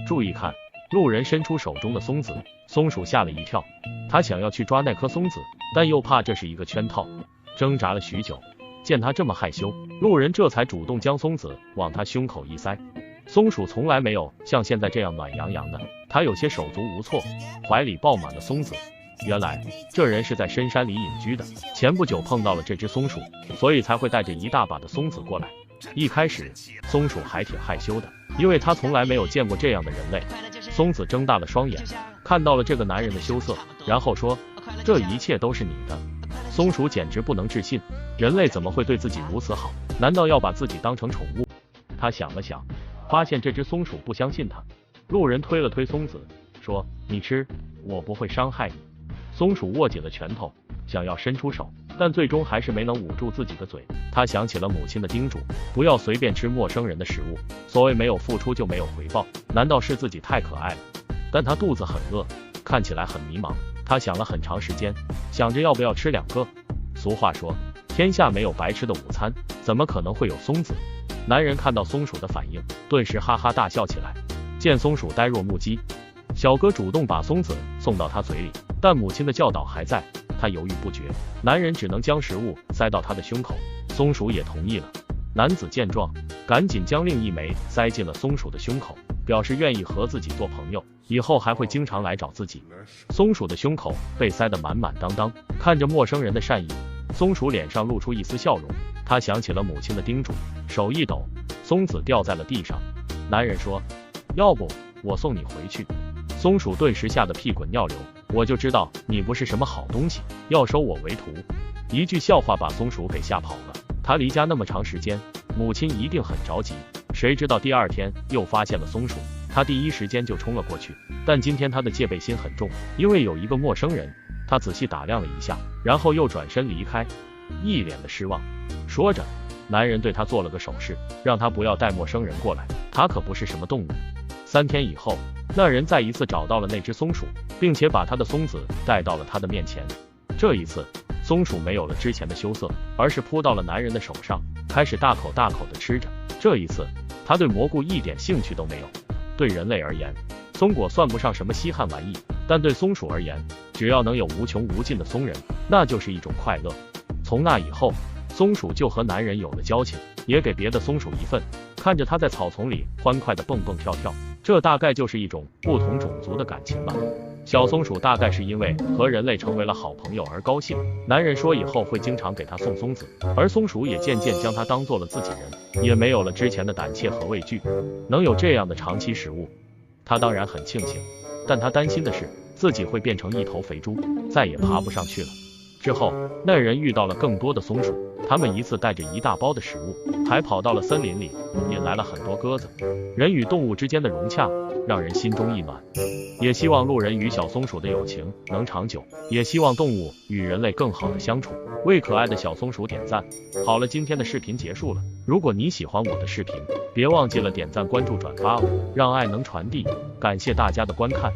注意看！路人伸出手中的松子，松鼠吓了一跳，他想要去抓那颗松子，但又怕这是一个圈套，挣扎了许久。见他这么害羞，路人这才主动将松子往他胸口一塞。松鼠从来没有像现在这样暖洋洋的，他有些手足无措，怀里抱满了松子。原来这人是在深山里隐居的，前不久碰到了这只松鼠，所以才会带着一大把的松子过来。一开始松鼠还挺害羞的，因为他从来没有见过这样的人类。松子睁大了双眼，看到了这个男人的羞涩，然后说：这一切都是你的。松鼠简直不能置信，人类怎么会对自己如此好？难道要把自己当成宠物？他想了想，发现这只松鼠不相信他。路人推了推松子，说：你吃，我不会伤害你。松鼠握紧了拳头，想要伸出手，但最终还是没能捂住自己的嘴。他想起了母亲的叮嘱，不要随便吃陌生人的食物，所谓没有付出就没有回报，难道是自己太可爱了？但他肚子很饿，看起来很迷茫。他想了很长时间，想着要不要吃2个。俗话说，天下没有白吃的午餐，怎么可能会有松子？男人看到松鼠的反应，顿时哈哈大笑起来。见松鼠呆若木鸡，小哥主动把松子送到他嘴里，但母亲的教导还在，他犹豫不决。男人只能将食物塞到他的胸口，松鼠也同意了。男子见状，赶紧将另一枚塞进了松鼠的胸口，表示愿意和自己做朋友，以后还会经常来找自己。松鼠的胸口被塞得满满当当，看着陌生人的善意，松鼠脸上露出一丝笑容。他想起了母亲的叮嘱，手一抖，松子掉在了地上。男人说：要不我送你回去。松鼠顿时吓得屁滚尿流，我就知道你不是什么好东西，要收我为徒。一句笑话把松鼠给吓跑了。他离家那么长时间，母亲一定很着急。谁知道第2天又发现了松鼠，他第一时间就冲了过去。但今天他的戒备心很重，因为有一个陌生人。他仔细打量了一下，然后又转身离开，一脸的失望。说着，男人对他做了个手势，让他不要带陌生人过来，他可不是什么动物。3天以后，那人再一次找到了那只松鼠，并且把他的松子带到了他的面前。这一次，松鼠没有了之前的羞涩，而是扑到了男人的手上，开始大口大口地吃着。这一次，他对蘑菇一点兴趣都没有。对人类而言，松果算不上什么稀罕玩意，但对松鼠而言，只要能有无穷无尽的松仁，那就是一种快乐。从那以后，松鼠就和男人有了交情，也给别的松鼠一份。看着它在草丛里欢快地蹦蹦跳跳，这大概就是一种不同种族的感情吧。小松鼠大概是因为和人类成为了好朋友而高兴，男人说以后会经常给它送松子，而松鼠也渐渐将它当做了自己人，也没有了之前的胆怯和畏惧。能有这样的长期食物，他当然很庆幸，但他担心的是自己会变成一头肥猪，再也爬不上去了。之后，那人遇到了更多的松鼠，他们一次带着一大包的食物，还跑到了森林里，引来了很多鸽子。人与动物之间的融洽，让人心中一暖。也希望路人与小松鼠的友情能长久，也希望动物与人类更好的相处。为可爱的小松鼠点赞。好了，今天的视频结束了。如果你喜欢我的视频，别忘记了点赞、关注、转发哦，让爱能传递。感谢大家的观看。